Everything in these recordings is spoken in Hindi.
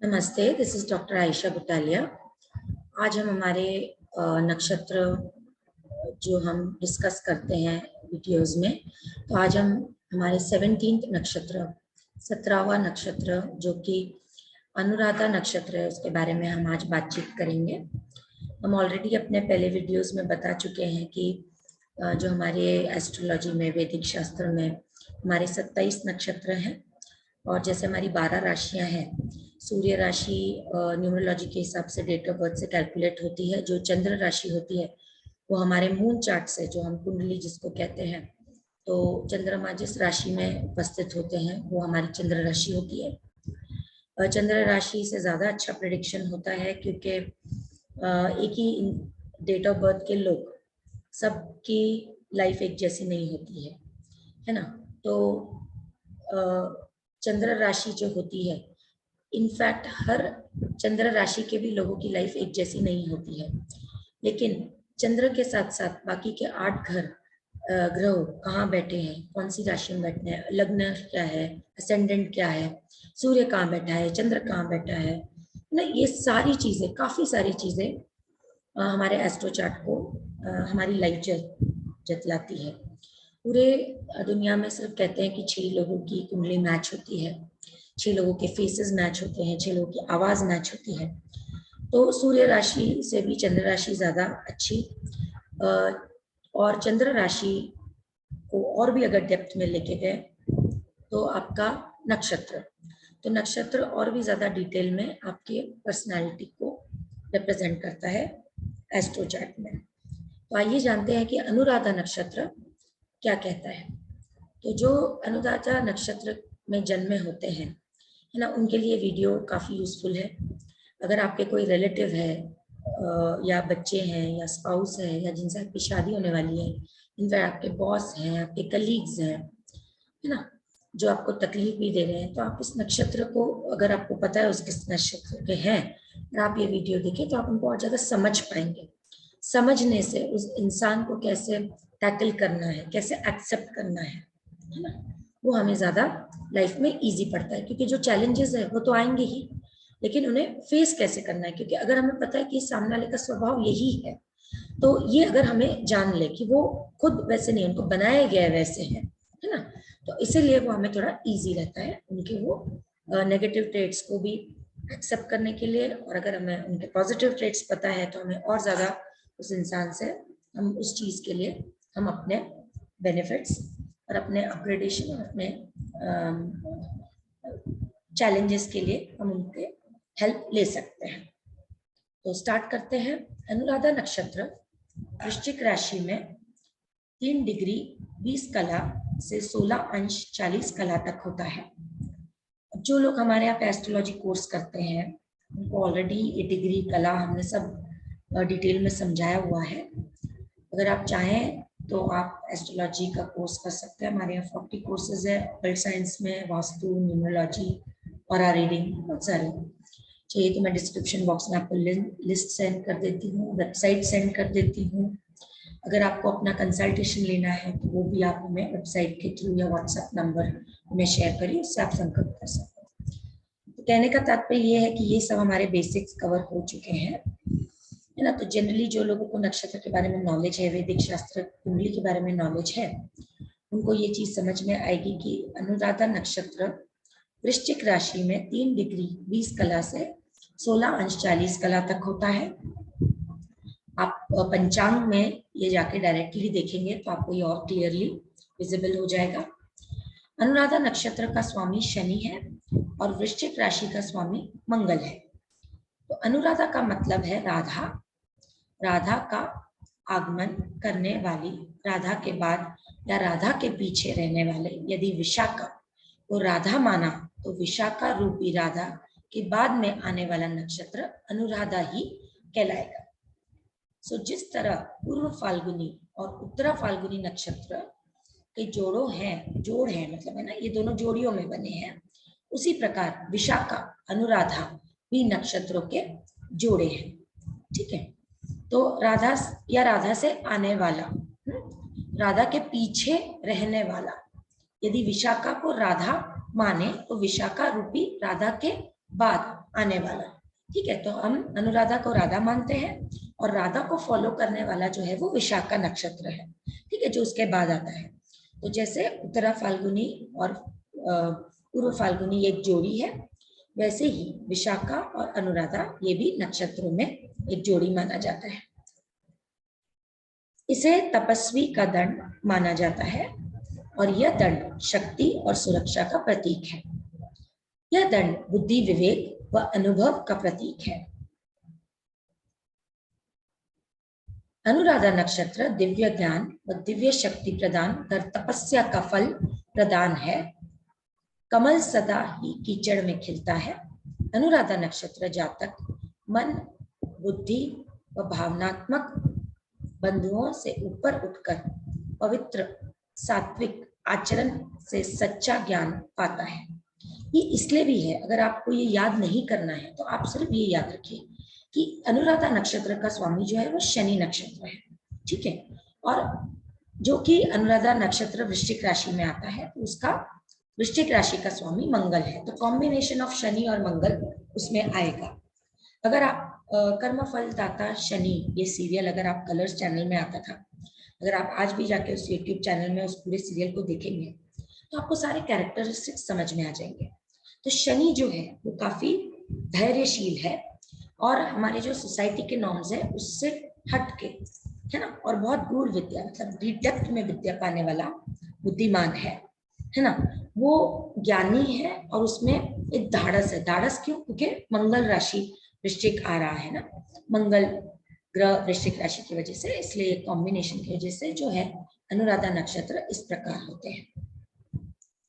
नमस्ते, this is doctor Ayesha Butalia. आज हम हमारे नक्षत्र जो हम डिस्कस करते हैं वीडियोस में, तो आज हम हमारे 17th नक्षत्र 17वां नक्षत्र जो कि अनुराधा नक्षत्र है उसके बारे में हम आज बातचीत करेंगे। हम ऑलरेडी अपने पहले वीडियोस में बता चुके हैं कि जो हमारे एस्ट्रोलॉजी में वैदिक शास्त्र में हमारे 27 नक्षत्र हैं और जैसे हमारी 12 राशियां हैं। सूर्य राशि न्यूमरोलॉजी के हिसाब से डेट ऑफ बर्थ से कैलकुलेट होती है। जो चंद्र राशि होती है वो हमारे मून चार्ट से, जो हम कुंडली जिसको कहते हैं, तो चंद्रमा जिस राशि में उपस्थित होते हैं वो हमारी चंद्र राशि होती है। चंद्र राशि से ज़्यादा अच्छा प्रेडिक्शन होता है क्योंकि एक ही डेट ऑफ बर्थ के लोग सबकी लाइफ एक जैसी नहीं होती है ना। तो चंद्र राशि जो होती है, इनफैक्ट हर चंद्र राशि के भी लोगों की लाइफ एक जैसी नहीं होती है, लेकिन चंद्र के साथ साथ बाकी के 8 ग्रह कहाँ बैठे हैं, कौन सी राशि में बैठे हैं, लग्न क्या है, असेंडेंट क्या है, सूर्य कहाँ बैठा है, चंद्र कहाँ बैठा है ना, ये सारी चीजें, काफी सारी चीजें हमारे एस्ट्रो चार्ट को हमारी लाइफ जतलाती है। पूरे दुनिया में सिर्फ कहते हैं कि 6 लोगों की कुंडली मैच होती है, 6 लोगों के फेसेस मैच होते हैं, 6 लोगों की आवाज मैच होती है। तो सूर्य राशि से भी चंद्र राशि ज्यादा अच्छी, और चंद्र राशि को और भी अगर डेप्थ में लेके गए तो आपका नक्षत्र, तो नक्षत्र और भी ज्यादा डिटेल में आपके पर्सनालिटी को रिप्रेजेंट करता है एस्ट्रो चार्ट में। तो आइए जानते हैं कि अनुराधा नक्षत्र क्या कहता है। तो जो अनुराधा नक्षत्र में जन्मे होते हैं, है ना, उनके लिए वीडियो काफ़ी यूजफुल है। अगर आपके कोई रिलेटिव है या बच्चे हैं या स्पाउस है या जिनसे आपकी शादी होने वाली है, इनफैक्ट आपके बॉस हैं, आपके कलीग्स हैं, है ना, जो आपको तकलीफ भी दे रहे हैं, तो आप इस नक्षत्र को, अगर आपको पता है उस किस नक्षत्र के हैं, और आप ये वीडियो देखें तो आप उनको और ज़्यादा समझ पाएंगे। समझने से उस इंसान को कैसे टैकल करना है, कैसे एक्सेप्ट करना है ना, वो हमें ज्यादा लाइफ में इजी पड़ता है। क्योंकि जो चैलेंजेस है वो तो आएंगे ही, लेकिन उन्हें फेस कैसे करना है, क्योंकि अगर हमें पता है कि सामने वाले का स्वभाव यही है, तो ये अगर हमें जान ले कि वो खुद वैसे नहीं, उनको बनाया गया है वैसे है ना, तो इसीलिए वो हमें थोड़ा इजी रहता है उनके वो नेगेटिव ट्रेड्स को भी एक्सेप्ट करने के लिए। और अगर हमें उनके पॉजिटिव ट्रेड्स पता है तो हमें और ज्यादा उस इंसान से, हम उस चीज के लिए हम अपने बेनिफिट्स और अपने अपग्रेडेशन और अपने चैलेंजेस के लिए हम उनके हेल्प ले सकते हैं। तो स्टार्ट करते हैं। अनुराधा नक्षत्र वृश्चिक राशि में 3 डिग्री 20 कला से 16 अंश 40 कला तक होता है। जो लोग हमारे यहाँ पे एस्ट्रोलॉजी कोर्स करते हैं उनको ऑलरेडी ये डिग्री कला हमने सब डिटेल में समझाया हुआ है। अगर आप चाहें तो आप एस्ट्रोलॉजी का कोर्स कर सकते हैं। हमारे यहाँ 40 कोर्सेज है, ऑकल्ट साइंस में, वास्तु, न्यूमरोलॉजी और रीडिंग, बहुत सारे। चाहिए तो मैं डिस्क्रिप्शन बॉक्स में आपको लिस्ट सेंड कर देती हूँ, वेबसाइट सेंड कर देती हूँ। अगर आपको अपना कंसल्टेशन लेना है तो वो भी आप हमें वेबसाइट के थ्रू या व्हाट्सएप नंबर में शेयर करिए, उससे आप संपर्क कर सकते हैं। तो कहने का तात्पर्य ये है कि ये सब हमारे बेसिक्स कवर हो चुके हैं, है ना। तो जनरली जो लोगों को नक्षत्र के बारे में नॉलेज है, वैदिक शास्त्र कुंडली के बारे में नॉलेज है, उनको ये चीज समझ में आएगी कि अनुराधा नक्षत्र वृश्चिक राशि में 3 डिग्री 20 कला से 16 अंश 40 कला तक होता है। आप पंचांग में ये जाके डायरेक्टली देखेंगे तो आपको ये और क्लियरली विजिबल हो जाएगा। अनुराधा नक्षत्र का स्वामी शनि है और वृश्चिक राशि का स्वामी मंगल है। तो अनुराधा का मतलब है राधा, राधा का आगमन करने वाली, राधा के बाद या राधा के पीछे रहने वाले। यदि विशाखा को राधा माना तो विशाखा रूपी राधा के बाद में आने वाला नक्षत्र अनुराधा ही कहलाएगा। सो जिस तरह पूर्व फाल्गुनी और उत्तरा फाल्गुनी नक्षत्र के जोड़ हैं, मतलब है ना, ये दोनों जोड़ियों में बने हैं, उसी प्रकार विशाखा अनुराधा भी नक्षत्रों के जोड़े हैं। ठीक है। तो राधा या राधा से आने वाला, राधा के पीछे रहने वाला, यदि विशाखा को राधा माने तो विशाखा रूपी राधा के बाद आने वाला। ठीक है, तो हम अनुराधा को राधा मानते हैं और राधा को फॉलो करने वाला जो है वो विशाखा नक्षत्र है। ठीक है, जो उसके बाद आता है। तो जैसे उत्तरा फाल्गुनी और पूर्व फाल्गुनी एक जोड़ी है, वैसे ही विशाखा और अनुराधा ये भी नक्षत्रों में एक जोड़ी माना जाता है। इसे तपस्वी का दंड माना जाता है और यह दंड शक्ति और सुरक्षा का प्रतीक है। यह दंड बुद्धि, विवेक व अनुभव का प्रतीक है। अनुराधा नक्षत्र दिव्य ज्ञान व दिव्य शक्ति प्रदान कर तपस्या का फल प्रदान है। कमल सदा ही कीचड़ में खिलता है। अनुराधा नक्षत्र जातक मन, बुद्धि व भावनात्मक बंधुओं से ऊपर उठकर पवित्र सात्विक आचरण से सच्चा ज्ञान पाता है। ये इसलिए भी है, अगर आपको ये याद नहीं करना है तो आप सिर्फ ये याद रखिए कि अनुराधा नक्षत्र का स्वामी जो है वो शनि नक्षत्र है। ठीक है, और जो कि अनुराधा नक्षत्र वृश्चिक राशि में आता है, तो उसका वृश्चिक राशि का स्वामी मंगल है। तो कॉम्बिनेशन ऑफ शनि और मंगल उसमें आएगा। अगर आप कर्म फल दाता शनि, ये सीरियल अगर आप कलर्स चैनल में आता था, अगर आप आज भी जाके उस यूट्यूब चैनल में उस पूरे सीरियल को देखेंगे तो आपको सारे कैरेक्टरिस्टिक्स समझ में आ जाएंगे। तो शनि जो है वो काफी धैर्यशील है और हमारे जो सोसाइटी के नॉर्म्स है उससे हट के, है ना, और बहुत गूढ़ विद्या, मतलब डिटेक्ट में विद्या पाने वाला बुद्धिमान है ना, वो ज्ञानी है और उसमें एक धाड़स है। धाड़स क्यों? क्योंकि मंगल राशि वृश्चिक आ रहा है ना, मंगल ग्रह वृश्चिक राशि की वजह से, इसलिए कॉम्बिनेशन की वजह से जो है अनुराधा नक्षत्र इस प्रकार होते हैं।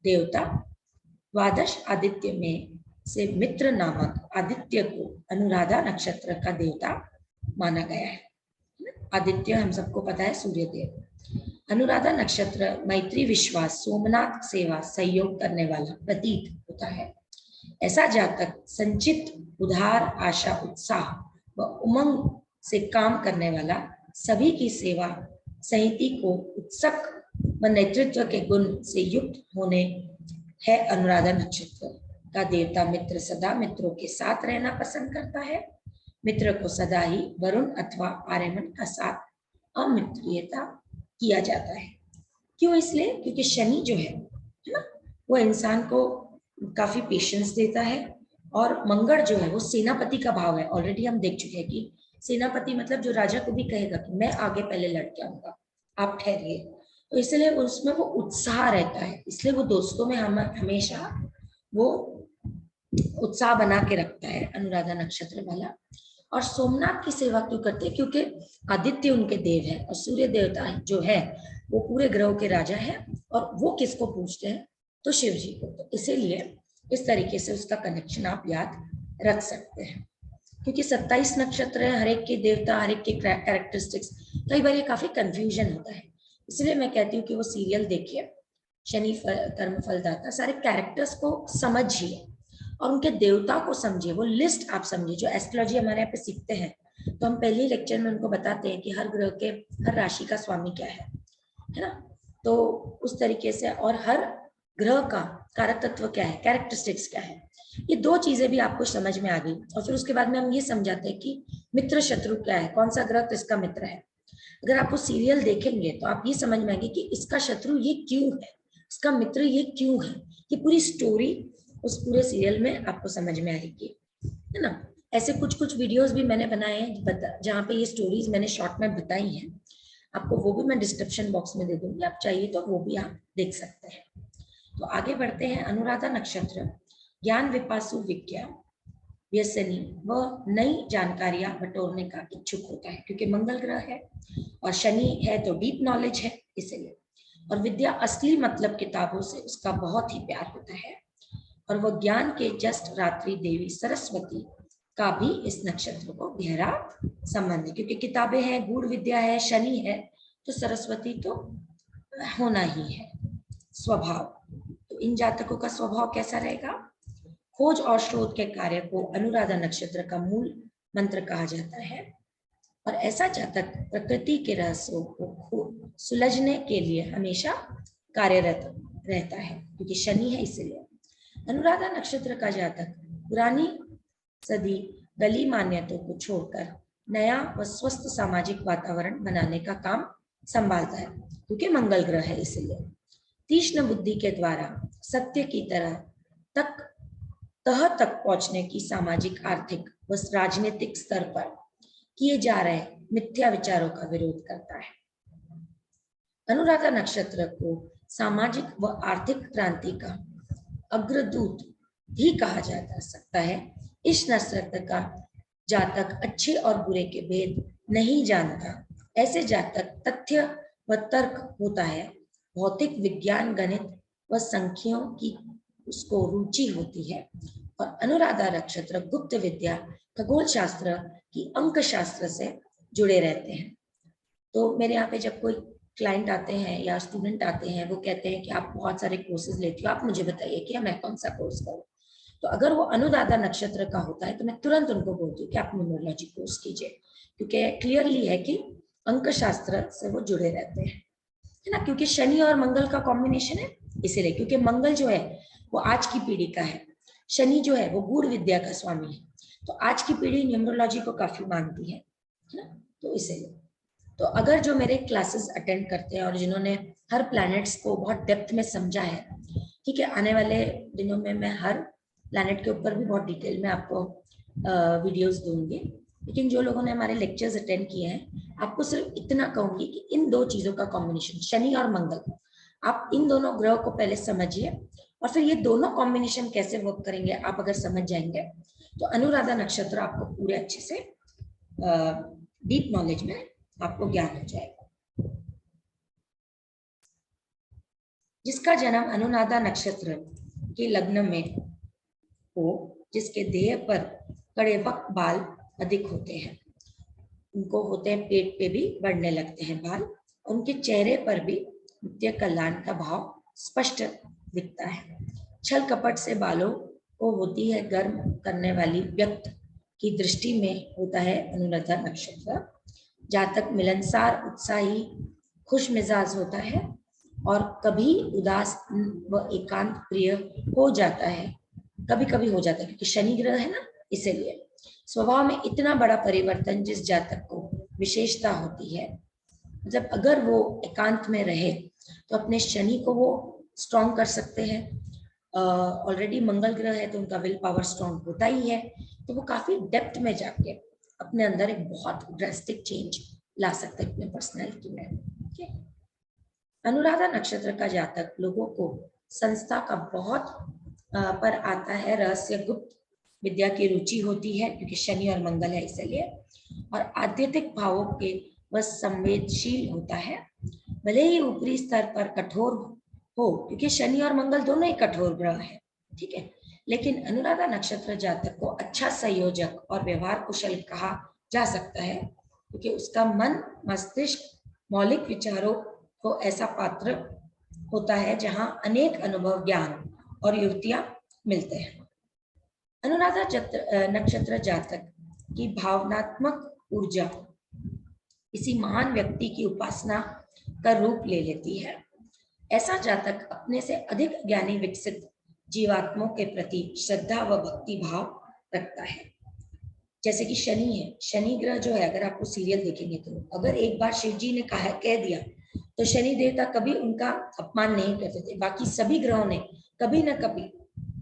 देवता द्वादश आदित्य में से मित्र नामक आदित्य को अनुराधा नक्षत्र का देवता माना गया है। आदित्य हम सबको पता है सूर्य देव। अनुराधा नक्षत्र मैत्री, विश्वास, सोमनाथ सेवा, सहयोग करने वाला प्रतीक होता है। ऐसा जातक संचित उधार, आशा, उत्साह व उमंग से काम करने वाला, सभी की सेवा सहिति को उत्सुक व नेतृत्व के गुण से युक्त होने है। अनुराधा नक्षत्र का देवता मित्र सदा मित्रों के साथ रहना पसंद करता है। मित्र को सदा ही वरुण अथवा आर्यमन का साथ अमित्रियता किया जाता है। क्यों? इसलिए क्योंकि शनि जो है ना, वो इंसान को काफी पेशेंस देता है और मंगल जो है वो सेनापति का भाव है। ऑलरेडी हम देख चुके हैं कि सेनापति मतलब जो राजा को भी कहेगा कि मैं आगे पहले लड़ के आऊंगा, आप ठहरिए। तो इसलिए उसमें वो उत्साह रहता है, इसलिए वो दोस्तों में हम हमेशा वो उत्साह बना के रखता है अनुराधा नक्षत्र वाला। और सोमनाथ की सेवा क्यों करते हैं? क्योंकि आदित्य उनके देव है और सूर्य देवता जो है वो पूरे ग्रहों के राजा है और वो किसको पूजते हैं? तो शिव जी को। तो इसीलिए इस तरीके से उसका कनेक्शन आप याद रख सकते हैं। क्योंकि 27 नक्षत्र है, हर एक के देवता, हर एक के कैरेक्टरिस्टिक्स, कई बार ये काफी कंफ्यूजन होता है। इसलिए मैं कहती हूँ कि वो सीरियल देखिए, शनि कर्म फलदाता, सारे कैरेक्टर्स को समझिए और उनके देवता को समझिए। वो लिस्ट आप समझिए। जो एस्ट्रोलॉजी हमारे यहाँ पे सीखते हैं तो हम पहले लेक्चर में उनको बताते हैं कि हर ग्रह के, हर राशि का स्वामी क्या है ना, तो उस तरीके से, और हर ग्रह का कारक तत्व क्या है, कैरेक्टरिस्टिक्स क्या है, ये दो चीजें भी आपको समझ में आ गई। और फिर उसके बाद में हम ये समझाते हैं कि मित्र शत्रु क्या है, कौन सा ग्रह किसका मित्र है। अगर आप वो सीरियल देखेंगे तो आप ये समझ में आएंगे कि इसका शत्रु ये क्यों है, इसका मित्र ये क्यों है। ये पूरी स्टोरी उस पूरे सीरियल में आपको समझ में आएगी, है ना। ऐसे कुछ कुछ वीडियोस भी मैंने बनाए हैं जहाँ पे ये स्टोरीज मैंने शॉर्ट में बताई हैं, आपको वो भी मैं डिस्क्रिप्शन बॉक्स में दे दूंगी, आप चाहिए तो वो भी आप देख सकते हैं। तो आगे बढ़ते हैं। अनुराधा नक्षत्र ज्ञान, विपासु, विज्ञा, व्यसनी व नई जानकारियां बटोरने का इच्छुक होता है, क्योंकि मंगल ग्रह है और शनि है तो डीप नॉलेज है इसलिए। और विद्या, असली मतलब किताबों से उसका बहुत ही प्यार होता है। और वो ज्ञान के जस्ट रात्रि देवी सरस्वती का भी इस नक्षत्र को गहरा संबंध है, क्योंकि किताबें हैं, गूढ़ विद्या है, शनि है, तो सरस्वती तो होना ही है स्वभाव। तो इन जातकों का स्वभाव कैसा रहेगा? खोज और शोध के कार्य को अनुराधा नक्षत्र का मूल मंत्र कहा जाता है। और ऐसा जातक प्रकृति के रहस्यों को सुलझने के लिए हमेशा कार्यरत रहता है, क्योंकि शनि है इसलिए। अनुराधा नक्षत्र का जातक पुरानी सदी गली मान्यताओं को छोड़कर नया व स्वस्थ सामाजिक वातावरण बनाने का काम संभालता है, क्योंकि मंगल ग्रह है इसलिए। तीक्ष्ण बुद्धि के द्वारा सत्य की तरह तह तक पहुंचने की सामाजिक, आर्थिक व राजनीतिक स्तर पर किए जा रहे मिथ्या विचारों का विरोध करता है। अनुराधा नक्षत्र को सामाजिक व आर्थिक क्रांति का अग्रदूत भी कहा जा सकता है। इस नक्षत्र का जातक अच्छे और बुरे के भेद नहीं जानता। ऐसे जातक तथ्य व तर्क होता है, भौतिक विज्ञान, गणित व संख्याओं की उसको रुचि होती है। और अनुराधा नक्षत्र गुप्त विद्या, खगोल शास्त्र की अंक शास्त्र से जुड़े रहते हैं। तो मेरे यहाँ पे जब कोई क्लाइंट आते हैं या स्टूडेंट आते हैं, वो कहते हैं कि आप बहुत सारे कोर्सेज लेती हो, आप मुझे बताइए कि मैं कौन सा कोर्स करूँ। तो अगर वो अनुराधा नक्षत्र का होता है तो मैं तुरंत उनको बोलती हूँ कि आप न्यूमरोलॉजी कोर्स कीजिए, क्योंकि क्लियरली है कि अंक शास्त्र से वो जुड़े रहते हैं, है ना। क्योंकि शनि और मंगल का कॉम्बिनेशन है, इसीलिए। क्योंकि मंगल जो है वो आज की पीढ़ी का है, शनि जो है वो गूढ़ विद्या का स्वामी है। तो आज की पीढ़ी न्यूमरोलॉजी को काफी मानती है ना, तो इसीलिए। तो अगर जो मेरे क्लासेस अटेंड करते हैं और जिन्होंने हर प्लैनेट्स को बहुत डेप्थ में समझा है, ठीक है, आने वाले दिनों में मैं हर प्लैनेट के ऊपर भी बहुत डिटेल में आपको वीडियोस दूंगी। लेकिन जो लोगों ने हमारे लेक्चर्स अटेंड किए हैं, आपको सिर्फ इतना कहूंगी कि इन दो चीजों का कॉम्बिनेशन, शनि और मंगल, आप इन दोनों ग्रह को पहले समझिए, और फिर ये दोनों कॉम्बिनेशन कैसे वर्क करेंगे आप अगर समझ जाएंगे तो अनुराधा नक्षत्र आपको पूरे अच्छे से डीप नॉलेज में आपको ज्ञान हो जाएगा। जिसका जन्म अनुराधा नक्षत्र के लग्न में हो, जिसके देह पर कड़े वक्त बाल अधिक होते हैं, उनको होते हैं पेट पे भी बढ़ने लगते हैं बाल, उनके चेहरे पर भी नित्य कल्याण का भाव स्पष्ट दिखता है। छल कपट से बालों को होती है गर्म करने वाली व्यक्ति की दृष्टि में होता है अनुराधा नक्षत्र। जातक मिलनसार, उत्साही, खुश मिजाज होता है और कभी उदास व एकांत प्रिय हो जाता है, कभी कभी हो जाता है, क्योंकि शनि ग्रह है ना, इसीलिए। स्वभाव में इतना बड़ा परिवर्तन जिस जातक को विशेषता होती है, मतलब अगर वो एकांत में रहे तो अपने शनि को वो स्ट्रॉन्ग कर सकते हैं। ऑलरेडी मंगल ग्रह है तो उनका विल पावर स्ट्रॉन्ग होता ही है, तो वो काफी डेप्थ में जाके अपने अंदर एक बहुत ड्रास्टिक चेंज ला सकते हैं अपने पर्सनैलिटी में। ठीक है। अनुराधा नक्षत्र का जातक लोगों को संस्था का बहुत पर आता है, रहस्य गुप्त विद्या की रुचि होती है, क्योंकि शनि और मंगल है इसलिए, और आध्यात्मिक भावों के वह संवेदनशील होता है। भले ही ऊपरी स्तर पर कठोर हो, क्योंकि शनि और मंगल दोनों ही कठोर ग्रह है, ठीक है, लेकिन अनुराधा नक्षत्र जातक को अच्छा संयोजक और व्यवहार कुशल कहा जा सकता है, क्योंकि उसका मन, मस्तिष्क मौलिक विचारों को ऐसा पात्र होता है जहां अनेक अनुभव, ज्ञान और युक्तियां मिलते हैं। अनुराधा नक्षत्र जातक की भावनात्मक ऊर्जा किसी महान व्यक्ति की उपासना का रूप ले लेती है। ऐसा जातक अपने से अधिक ज्ञानी, विकसित जीवात्माओं के प्रति श्रद्धा व भक्ति भाव रखता है। जैसे कि शनि है, शनि ग्रह जो है, अगर आपको सीरियल देखेंगे तो अगर एक बार शिव जी ने कह दिया तो शनि देवता कभी उनका अपमान नहीं करते थे। बाकी सभी ग्रहों ने कभी ना कभी,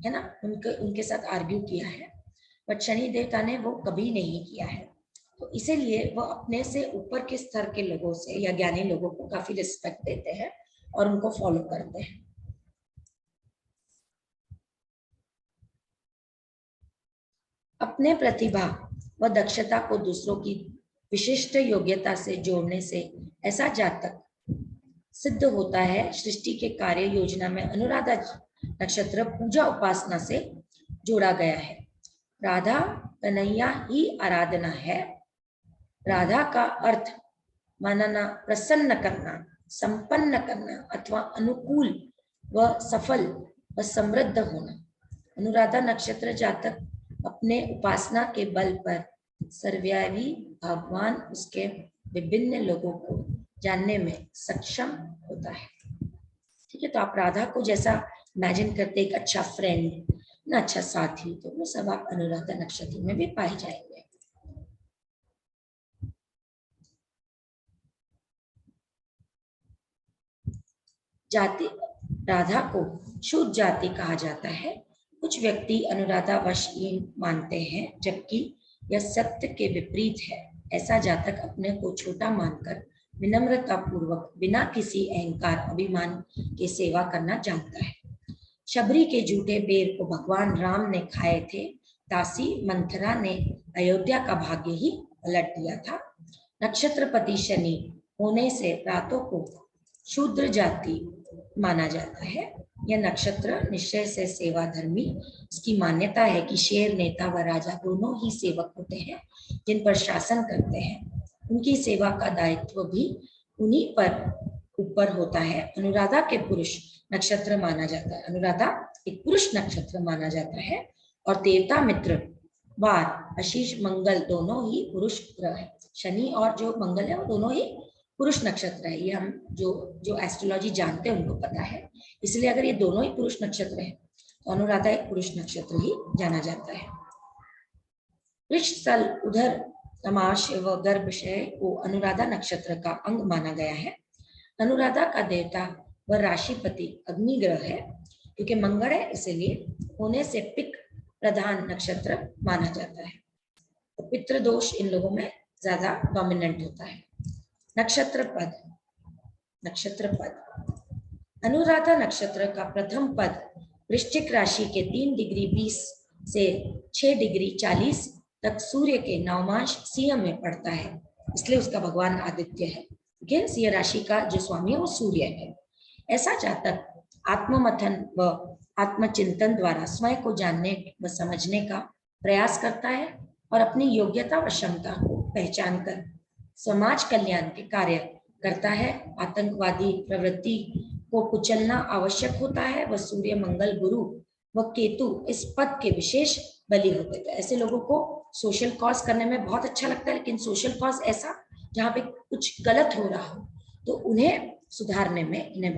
है ना, उनके साथ आर्ग्यू किया है, बट शनि देवता ने वो कभी नहीं किया है। तो इसीलिए वो अपने से ऊपर के स्तर के लोगों से या ज्ञानी लोगों को काफी रिस्पेक्ट देते हैं और उनको फॉलो करते हैं। अपने प्रतिभा व दक्षता को दूसरों की विशिष्ट योग्यता से जोड़ने से ऐसा जातक सिद्ध होता है। सृष्टि के कार्य योजना में अनुराधा नक्षत्र पूजा उपासना से जोड़ा गया है। राधा कन्हैया ही आराधना है। राधा का अर्थ मानना, प्रसन्न करना, संपन्न करना अथवा अनुकूल व सफल व समृद्ध होना। अनुराधा नक्षत्र जातक अपने उपासना के बल पर सर्वव्यापी भगवान उसके विभिन्न लोगों को जानने में सक्षम होता है। ठीक है, तो आप राधा को जैसा इमेजिन करते, एक अच्छा फ्रेंड, ना अच्छा साथी, तो वो सब आप अनुराधा नक्षत्र में भी पाए जाएंगे। जाति, राधा को शुद्ध जाति कहा जाता है। कुछ व्यक्ति अनुराधा वश ये मानते हैं, जबकि यह सत्य के विपरीत है। ऐसा जातक अपने को छोटा मानकर विनम्रता पूर्वक बिना किसी अहंकार अभिमान के सेवा करना जानता है। शबरी के झूठे बेर को भगवान राम ने खाए थे। दासी मंथरा ने अयोध्या का भाग्य ही पलट दिया था। नक्षत्रपति शनि होने से रातों को शूद्र जाति माना जाता है। यह नक्षत्र निश्चय से सेवा धर्मी। इसकी मान्यता है कि शेर, नेता व राजा दोनों ही सेवक होते हैं जिन पर शासन करते हैं। उनकी सेवा का दायित्व भी उन्हीं पर ऊपर होता है। अनुराधा के पुरुष नक्षत्र माना जाता है। अनुराधा एक पुरुष नक्षत्र माना जाता है और देवता मित्र वार आशीष मंगल दोनों ही पुरुष ग्रह है। शनि और जो मंगल है वो दोनों ही पुरुष नक्षत्र है। ये हम जो एस्ट्रोलॉजी जानते हैं उनको पता है। इसलिए अगर ये दोनों ही पुरुष नक्षत्र है तो अनुराधा एक पुरुष नक्षत्र ही जाना जाता है। वृषस्थल, उधर तमाश व गर्भाशय को अनुराधा नक्षत्र का अंग माना गया है। अनुराधा का देवता व राशिपति अग्नि ग्रह है। क्योंकि मंगल है इसलिए होने से पिक प्रधान नक्षत्र माना जाता है। तो पितृ दोष इन लोगों में ज्यादा डोमिनेंट होता है। नक्षत्र पद, नक्षत्र पद, अनुराधा नक्षत्र का प्रथम पद वृश्चिक राशि के 3 डिग्री 20 से 6 डिग्री 40 तक सूर्य के नवमांश सिंह में पड़ता है, इसलिए उसका भगवान आदित्य है। लेकिन सिंह राशि का जो स्वामी है वो सूर्य है। ऐसा जातक आत्ममथन व आत्मचिंतन द्वारा स्वयं को जानने व समझने का प्रयास करता है और अपनी योग्यता व क्षमता को पहचान कर समाज कल्याण के कार्य करता है। आतंकवादी प्रवृत्ति को कुचलना आवश्यक होता है। वह सूर्य, मंगल, गुरु व केतु इस पद के विशेष बलि होते हैं। ऐसे लोगों को सोशल कॉज करने में बहुत अच्छा लगता है, लेकिन सोशल कॉज ऐसा जहाँ पे कुछ गलत हो रहा हो तो उन्हें सुधारने में इन्हें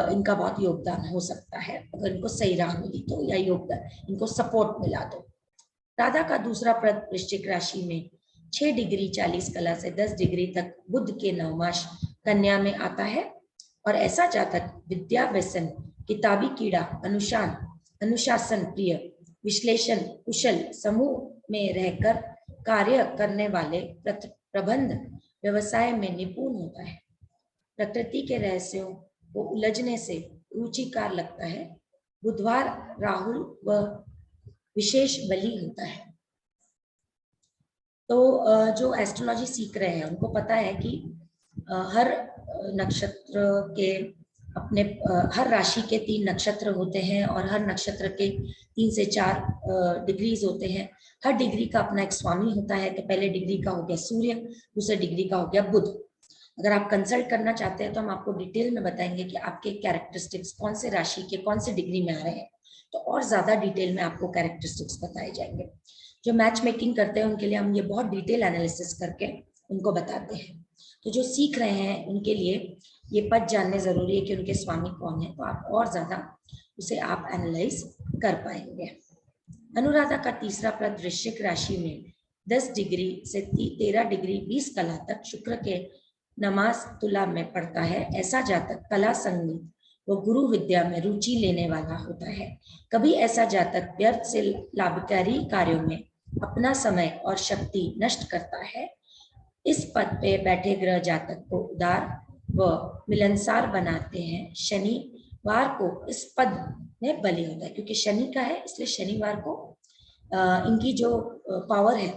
इनका बहुत योगदान हो सकता है। अगर इनको सही राह मिली तो, या योगदान इनको सपोर्ट मिला तो। राधा का दूसरा पद वृश्चिक राशि में 6 डिग्री 40 कला से 10 डिग्री तक बुध के नवमाश कन्या में आता है। और ऐसा जातक विद्या व्यसन, किताबी कीड़ा, अनुशासन प्रिय, विश्लेषण कुशल, समूह में रहकर कार्य करने वाले, प्रबंध व्यवसाय में निपुण होता है। प्रकृति के रहस्यों को उलझने से रुचिकार लगता है। बुधवार, राहुल व विशेष बलि होता है। तो जो एस्ट्रोलॉजी सीख रहे हैं उनको पता है कि हर नक्षत्र के अपने हर राशि के 3 नक्षत्र होते हैं और हर नक्षत्र के 3 से 4 डिग्रीज होते हैं। हर डिग्री का अपना एक स्वामी होता है। तो पहले डिग्री का हो गया सूर्य, दूसरे डिग्री का हो गया बुध। अगर आप कंसल्ट करना चाहते हैं तो हम आपको डिटेल में बताएंगे कि आपके कैरेक्टरिस्टिक्स कौन से राशि के कौन से डिग्री में आ रहे हैं, तो और ज्यादा डिटेल में आपको कैरेक्टरिस्टिक्स बताए जाएंगे। जो मैच मेकिंग करते हैं उनके लिए हम ये बहुत डिटेल एनालिसिस करके उनको बताते हैं। तो जो सीख रहे हैं उनके लिए ये पद जानने जरूरी है कि उनके स्वामी कौन है, तो आप और ज्यादा उसे आप एनालाइज कर पाएंगे। अनुराधा का तीसरा पद वृश्चिक राशि में 10 डिग्री से 13 डिग्री 20 कला तक शुक्र के नमाज तुला में पड़ता है। ऐसा जातक कला, संगीत व गुरु विद्या में रुचि लेने वाला होता है। कभी ऐसा जातक व्यर्थ से लाभकारी कार्यों में अपना समय और शक्ति नष्ट करता है। इस पद पे बैठे ग्रह जातक को उदार व मिलनसार बनाते हैं। शनिवार को इस पद में बलि होता है, क्योंकि शनि का है इसलिए शनिवार को इनकी जो पावर है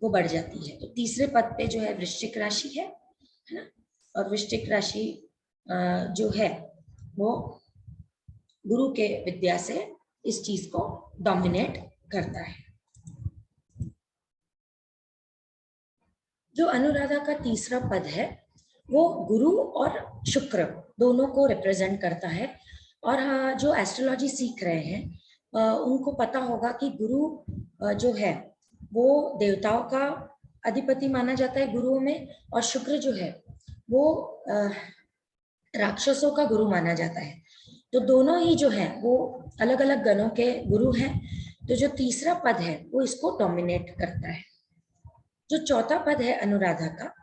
वो बढ़ जाती है। तो तीसरे पद पे जो है वृश्चिक राशि है ना, और वृश्चिक राशि जो है वो गुरु के विद्या से इस चीज को डोमिनेट करता है। जो अनुराधा का तीसरा पद है वो गुरु और शुक्र दोनों को रिप्रेजेंट करता है। और जो एस्ट्रोलॉजी सीख रहे हैं उनको पता होगा कि गुरु जो है वो देवताओं का अधिपति माना जाता है गुरुओं में, और शुक्र जो है वो राक्षसों का गुरु माना जाता है। तो दोनों ही जो है वो अलग अलग गणों के गुरु हैं। तो जो तीसरा पद है वो इसको डोमिनेट करता है। जो चौथा पद है अनुराधा का,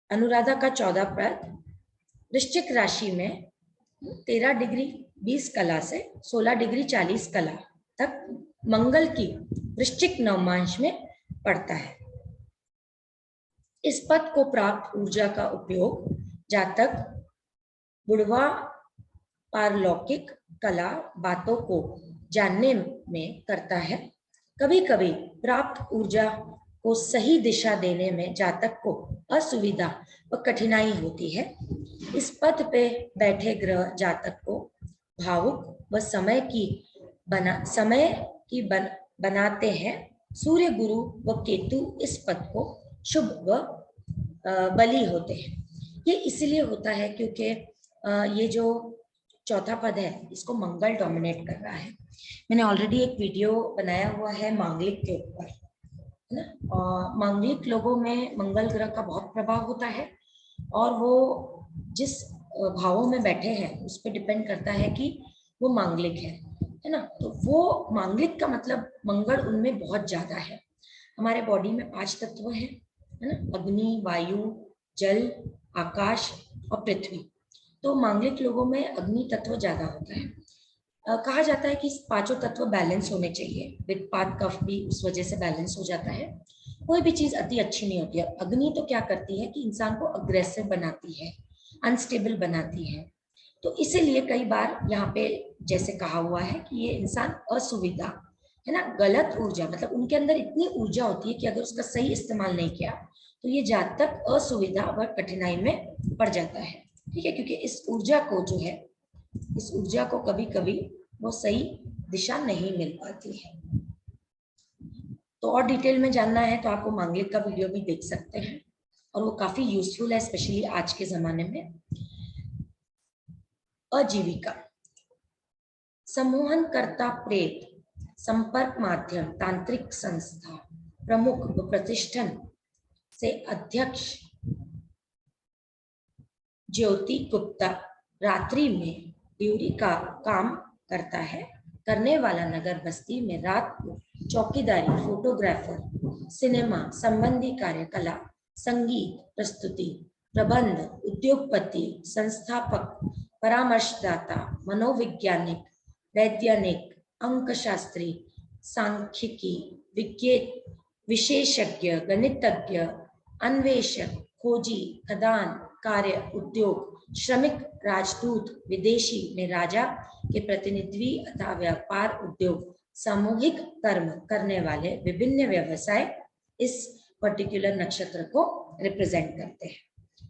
अनुराधा का 14 पद वृश्चिक राशि में 13 डिग्री 20 कला से 16 डिग्री 40 कला तक मंगल की वृश्चिक नवमांश में पड़ता है। इस पद को प्राप्त ऊर्जा का उपयोग जातक बुढ़वा पारलौकिक कला बातों को जानने में करता है। कभी कभी प्राप्त ऊर्जा को सही दिशा देने में जातक को असुविधा व कठिनाई होती है। इस पद पे बैठे ग्रह जातक को भावुक व समय की बनाते हैं। सूर्य गुरु व केतु इस पद को शुभ व बली होते हैं। ये इसलिए होता है क्योंकि ये जो चौथा पद है इसको मंगल डोमिनेट कर रहा है। मैंने ऑलरेडी एक वीडियो बनाया हुआ है मांगलिक के ऊपर, है ना। मांगलिक लोगों में मंगल ग्रह का बहुत प्रभाव होता है और वो जिस भावों में बैठे हैं उस पर डिपेंड करता है कि वो मांगलिक है ना। तो वो मांगलिक का मतलब मंगल उनमें बहुत ज्यादा है। हमारे बॉडी में 5 तत्व हैं, है ना, अग्नि, वायु, जल, आकाश और पृथ्वी। तो मांगलिक लोगों में अग्नि तत्व ज्यादा होता है। कहा जाता है कि पांचों तत्व बैलेंस होने चाहिए। वित्पात कफ भी उस वजह से बैलेंस हो जाता है। कोई भी चीज अति अच्छी नहीं होती है। अग्नि तो क्या करती है कि इंसान को अग्रेसिव बनाती है, अनस्टेबल बनाती है। तो इसीलिए कई बार यहाँ पे जैसे कहा हुआ है कि ये इंसान असुविधा, है ना, गलत ऊर्जा, मतलब उनके अंदर इतनी ऊर्जा होती है कि अगर उसका सही इस्तेमाल नहीं किया तो ये जातक असुविधा व कठिनाई में पड़ जाता है। ठीक है, क्योंकि इस ऊर्जा को जो है, इस ऊर्जा को कभी कभी वो सही दिशा नहीं मिल पाती है। तो और डिटेल में जानना है तो आपको मांगलिक का वीडियो भी देख सकते हैं और वो काफी यूजफुल है, स्पेशली आज के जमाने में। आजीविका, सम्मोहन करता प्रेत, संपर्क माध्यम, तांत्रिक संस्था, प्रमुख व प्रतिष्ठान से अध्यक्ष ज्योति गुप्ता रात्रि में ड्यूटी का काम करता है। करने वाला नगर बस्ती में रात को चौकीदारी, फोटोग्राफर, सिनेमा संबंधी कार्यकला, संगीत प्रस्तुति, प्रबंध, उद्योगपति, संस्थापक, परामर्शदाता, मनोवैज्ञानिक, वैज्ञानिक, अंकशास्त्री, सांख्यिकी, विशेषज्ञ, गणितज्ञ, अन्वेषक, खोजी, खदान कार्य, उद्योग, श्रमिक, राजदूत, विदेशी में राजा के प्रतिनिधि अथवा व्यापार, उद्योग, सामूहिक कर्म करने वाले विभिन्न व्यवसाय इस पर्टिकुलर नक्षत्र को रिप्रेजेंट करते हैं।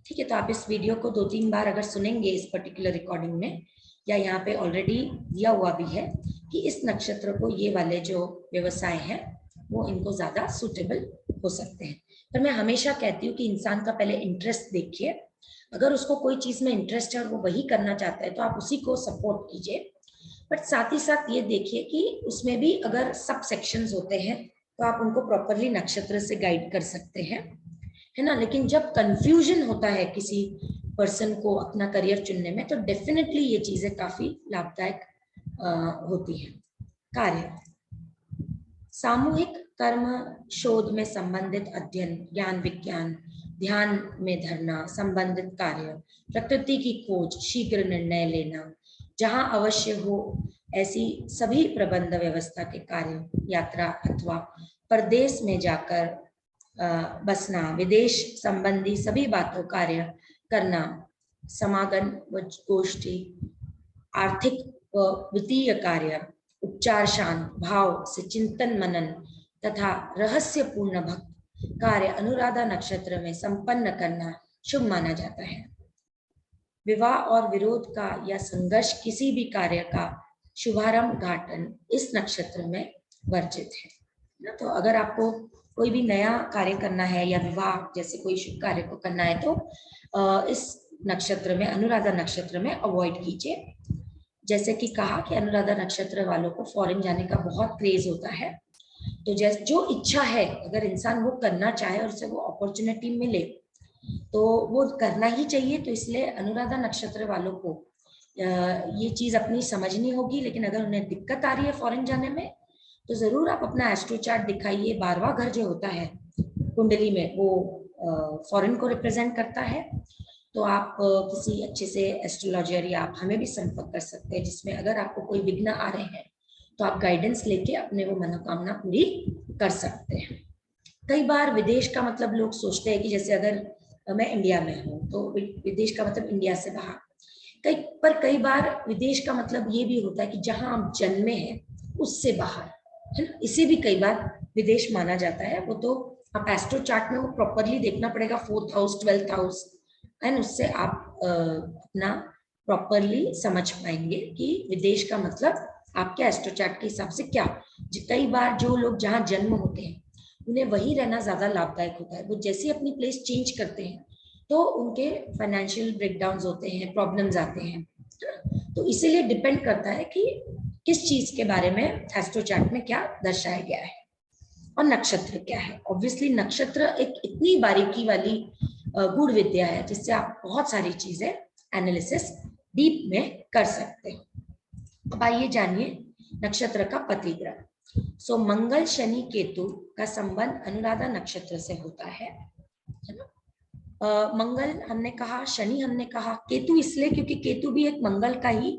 ठीक है, तो आप इस वीडियो को 2-3 बार अगर सुनेंगे इस पर्टिकुलर रिकॉर्डिंग में, या यहाँ पे ऑलरेडी दिया हुआ भी है कि इस नक्षत्र को ये वाले जो व्यवसाय हैं वो इनको ज्यादा सूटेबल हो सकते हैं। पर मैं हमेशा कहती हूँ कि इंसान का पहले इंटरेस्ट देखिए। अगर उसको कोई चीज में इंटरेस्ट है और वो वही करना चाहता है तो आप उसी को सपोर्ट कीजिए। बट साथ ही साथ ये देखिए कि उसमें भी अगर सब सेक्शंस होते हैं तो आप उनको प्रॉपरली नक्षत्र से गाइड कर सकते हैं, है ना। लेकिन जब कंफ्यूजन होता है किसी पर्सन को अपना करियर चुनने में तो डेफिनेटली ये चीजें काफी लाभदायक होती हैं। कार्य, सामूहिक कर्म, शोध में संबंधित अध्ययन, ज्ञान विज्ञान, ध्यान में धरना संबंधित कार्य, प्रकृति की खोज, शीघ्र निर्णय लेना, जहां आवश्यक हो ऐसी सभी प्रबंध व्यवस्था के कार्य, यात्रा अथवा परदेश में जाकर बसना, विदेश संबंधी सभी बातों कार्य करना, समागम व गोष्ठी, आर्थिक व वित्तीय कार्य, उपचार, शांत भाव से चिंतन मनन तथा रहस्यपूर्ण भक्त कार्य अनुराधा नक्षत्र में संपन्न करना शुभ माना जाता है। विवाह और विरोध का या संघर्ष किसी भी कार्य का शुभारंभ घाटन इस नक्षत्र में वर्जित है। तो अगर आपको कोई भी नया कार्य करना है या विवाह जैसे कोई शुभ कार्य को करना है तो इस नक्षत्र में, अनुराधा नक्षत्र में अवॉइड कीजिए। जैसे कि कहा कि अनुराधा नक्षत्र वालों को फॉरेन जाने का बहुत क्रेज होता है। तो जैसे जो इच्छा है अगर इंसान वो करना चाहे और उसे वो अपॉर्चुनिटी मिले तो वो करना ही चाहिए। तो इसलिए अनुराधा नक्षत्र वालों को ये चीज अपनी समझनी होगी। लेकिन अगर उन्हें दिक्कत आ रही है फॉरेन जाने में, तो जरूर आप अपना एस्ट्रो चार्ट दिखाइए। 12वां घर जो होता है कुंडली में, वो फॉरेन को रिप्रेजेंट करता है। तो आप किसी अच्छे से एस्ट्रोलॉजर या आप हमें भी संपर्क कर सकते हैं, जिसमें अगर आपको कोई विघ्न आ रहे हैं तो आप गाइडेंस लेके अपने वो मनोकामना पूरी कर सकते हैं। कई बार विदेश का मतलब लोग सोचते हैं कि जैसे अगर मैं इंडिया में हूँ तो विदेश का मतलब इंडिया से बाहर। कई बार विदेश का मतलब ये भी होता है कि जहां आप जन्मे हैं उससे बाहर, है ना। इसे भी कई बार विदेश माना जाता है। वो तो आप एस्ट्रो चार्ट में वो प्रॉपरली देखना पड़ेगा, 4th house 12th house, and उससे आप अपना प्रॉपरली समझ पाएंगे कि विदेश का मतलब आपके एस्ट्रो चार्ट के हिसाब से क्या। कई बार जो लोग जहाँ जन्म होते हैं उन्हें वही रहना ज्यादा लाभदायक होता है। वो जैसे अपनी प्लेस चेंज करते हैं तो उनके फाइनेंशियल ब्रेकडाउन्स होते हैं, प्रॉब्लम्स आते हैं। तो इसीलिए डिपेंड करता है कि किस चीज के बारे में एस्ट्रो चार्ट में क्या दर्शाया गया है और नक्षत्र क्या है। ऑब्वियसली नक्षत्र एक इतनी बारीकी वाली गूढ़ विद्या है जिससे आप बहुत सारी चीजें एनालिसिस डीप में कर सकते हैं। अब आइए जानिए नक्षत्र का पति ग्रह। सो मंगल शनि केतु का संबंध अनुराधा नक्षत्र से होता है ना। मंगल हमने कहा, शनि हमने कहा, केतु इसलिए क्योंकि केतु भी एक मंगल का ही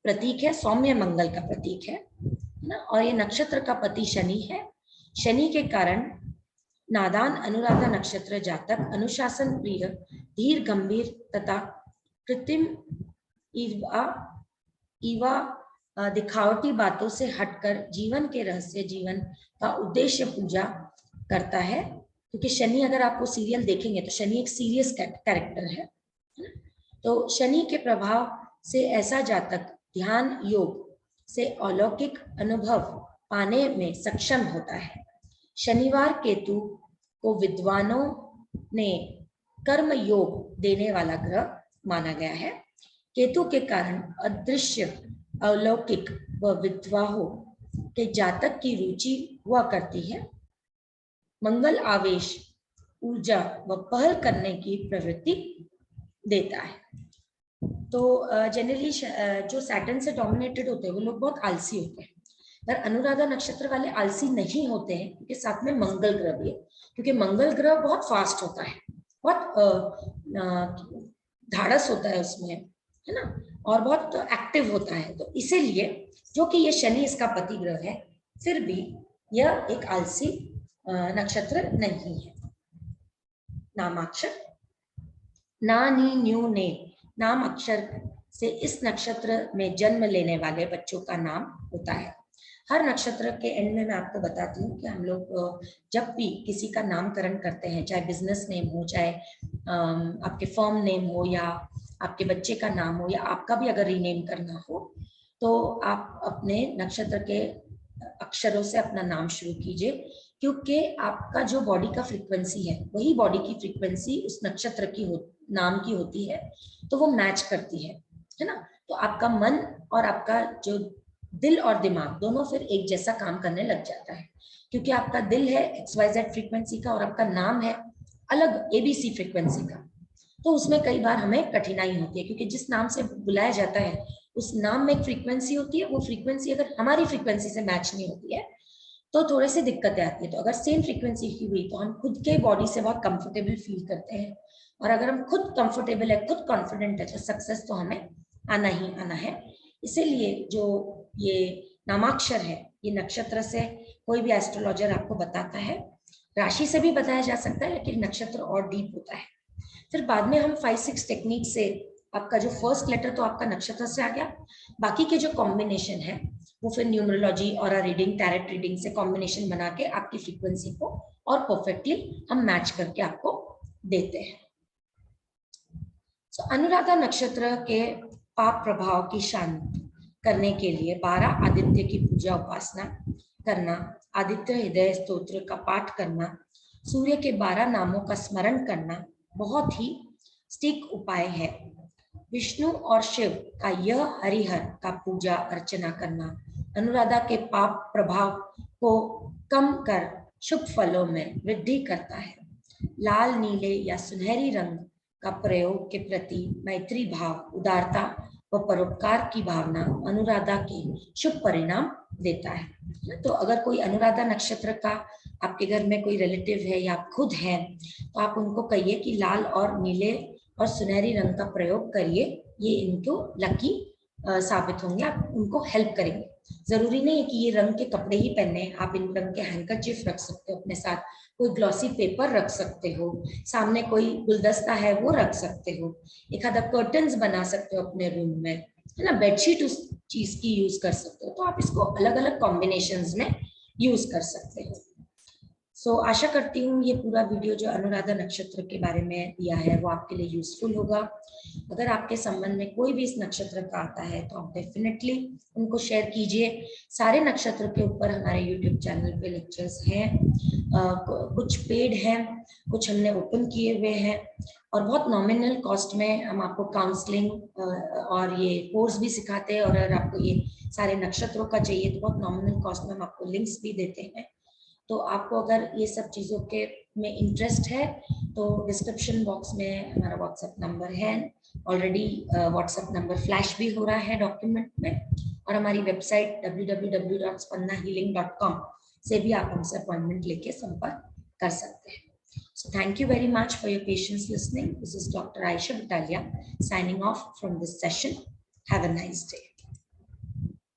प्रतीक है, सौम्य मंगल का प्रतीक है ना। और ये नक्षत्र का पति शनि है। शनि के कारण नादान अनुराधा नक्षत्र जातक अनुशासन प्रिय, धीर गंभीर तथा कृत्रिम ईवा दिखावटी बातों से हटकर जीवन के रहस्य, जीवन का उद्देश्य पूजा करता है। क्योंकि शनि, अगर आप वो सीरियल देखेंगे तो शनि एक सीरियस कैरेक्टर है। तो शनि के प्रभाव से ऐसा जातक ध्यान योग से अलौकिक अनुभव पाने में सक्षम होता है। शनिवार केतु को विद्वानों ने कर्म योग देने वाला ग्रह माना गया है। केतु के कारण अदृश्य, अलौकिक व विद्वाहों के जातक की रुचि हुआ करती है। मंगल आवेश, ऊर्जा व पहल करने की प्रवृत्ति देता है। तो जनरली जो सैटर्न से डोमिनेटेड होते हैं वो लोग बहुत आलसी होते हैं, पर अनुराधा नक्षत्र वाले आलसी नहीं होते हैं, क्योंकि साथ में मंगल ग्रह भी है। क्योंकि मंगल ग्रह बहुत फास्ट होता है, बहुत धाड़स होता है उसमें, है ना, और बहुत एक्टिव होता है। तो इसीलिए जो कि ये शनि इसका पति ग्रह है, फिर भी यह एक आलसी नक्षत्र नहीं है। नामाक्षर ना नी न्यू ने नाम अक्षर से इस नक्षत्र में जन्म लेने वाले बच्चों का नाम होता है। हर नक्षत्र के एंड में मैं आपको बताती हूँ कि हम लोग जब भी किसी का नामकरण करते हैं, चाहे बिजनेस नेम हो, चाहे आपके फर्म नेम हो, या आपके बच्चे का नाम हो, या आपका भी अगर रीनेम करना हो, तो आप अपने नक्षत्र के अक्षरों से अपना नाम शुरू कीजिए। क्योंकि आपका जो बॉडी का फ्रीक्वेंसी है वही बॉडी की फ्रीक्वेंसी उस नक्षत्र की नाम की होती है, तो वो मैच करती है ना। तो आपका मन और आपका जो दिल और दिमाग दोनों फिर एक जैसा काम करने लग जाता है। क्योंकि आपका दिल है XYZ फ्रीक्वेंसी का और आपका नाम है अलग ABC फ्रीक्वेंसी का। तो उसमें कई बार हमें कठिनाई होती है, क्योंकि जिस नाम से बुलाया जाता है उस नाम में एक फ्रीक्वेंसी होती है। वो फ्रीक्वेंसी अगर हमारी फ्रीक्वेंसी से मैच नहीं होती है तो थोड़े से दिक्कतें आती है। तो अगर सेम फ्रीक्वेंसी की हुई तो हम खुद के बॉडी से बहुत कंफर्टेबल फील करते हैं, और अगर हम खुद कंफर्टेबल है, खुद कॉन्फिडेंट है, तो सक्सेस तो हमें आना ही आना है। इसीलिए जो ये नामाक्षर है, ये नक्षत्र से कोई भी एस्ट्रोलॉजर आपको बताता है। राशि से भी बताया जा सकता है, लेकिन नक्षत्र और डीप होता है। फिर बाद में हम 5-6 टेक्निक से, आपका जो फर्स्ट लेटर तो आपका नक्षत्र से आ गया, बाकी के जो कॉम्बिनेशन है वो फिर न्यूमरोलॉजी और रीडिंग, टैरेट रीडिंग से कॉम्बिनेशन बना के आपकी फ्रीक्वेंसी को और परफेक्टली हम मैच करके आपको देते हैं। अनुराधा नक्षत्र के पाप प्रभाव की शांति करने के लिए 12 आदित्य की पूजा उपासना करना, आदित्य हृदय स्तोत्र का पाठ करना, सूर्य के 12 नामों का स्मरण करना बहुत ही सटीक उपाय है। विष्णु और शिव का यह हरिहर का पूजा अर्चना करना अनुराधा के पाप प्रभाव को कम कर शुभ फलों में वृद्धि करता है। लाल, नीले या सुनहरी रंग का प्रयोग के प्रति मैत्री भाव, उदारता व परोपकार की भावना अनुराधा के शुभ परिणाम देता है। तो अगर कोई अनुराधा नक्षत्र का आपके घर में कोई रिलेटिव है या आप खुद हैं, तो आप उनको कहिए कि लाल और नीले और सुनहरी रंग का प्रयोग करिए, ये इनको लकी साबित होंगे, आप उनको हेल्प करेंगे। जरूरी नहीं है कि ये रंग के कपड़े ही पहने, आप इन रंग के हैंकरचीफ रख सकते हो अपने साथ, कोई ग्लॉसी पेपर रख सकते हो, सामने कोई गुलदस्ता है वो रख सकते हो, एक आधा कर्टन्स बना सकते हो अपने रूम में, है ना, बेडशीट उस चीज की यूज कर सकते हो। तो आप इसको अलग अलग कॉम्बिनेशंस में यूज कर सकते हो। सो आशा करती हूँ ये पूरा वीडियो जो अनुराधा नक्षत्र के बारे में दिया है वो आपके लिए यूजफुल होगा। अगर आपके संबंध में कोई भी इस नक्षत्र का आता है तो आप डेफिनेटली उनको शेयर कीजिए। सारे नक्षत्र के ऊपर हमारे यूट्यूब चैनल पे लेक्चर्स हैं, कुछ पेड हैं, कुछ हमने ओपन किए हुए हैं, और बहुत नॉमिनल कॉस्ट में हम आपको काउंसलिंग और ये कोर्स भी सिखाते हैं। और अगर आपको ये सारे नक्षत्रों का चाहिए तो बहुत नॉमिनल कॉस्ट में हम आपको लिंक्स भी देते हैं। तो आपको अगर ये सब चीज़ों के में इंटरेस्ट है तो डिस्क्रिप्शन बॉक्स में हमारा व्हाट्सएप नंबर है, ऑलरेडी व्हाट्सएप नंबर फ्लैश भी हो रहा है डॉक्यूमेंट में, और हमारी वेबसाइट www.spannahealing.com से भी आप हमसे अपॉइंटमेंट लेके संपर्क कर सकते हैं। So thank you very much for your patience listening. This is Dr. Aisha Battaglia signing off from this session. Have a nice day.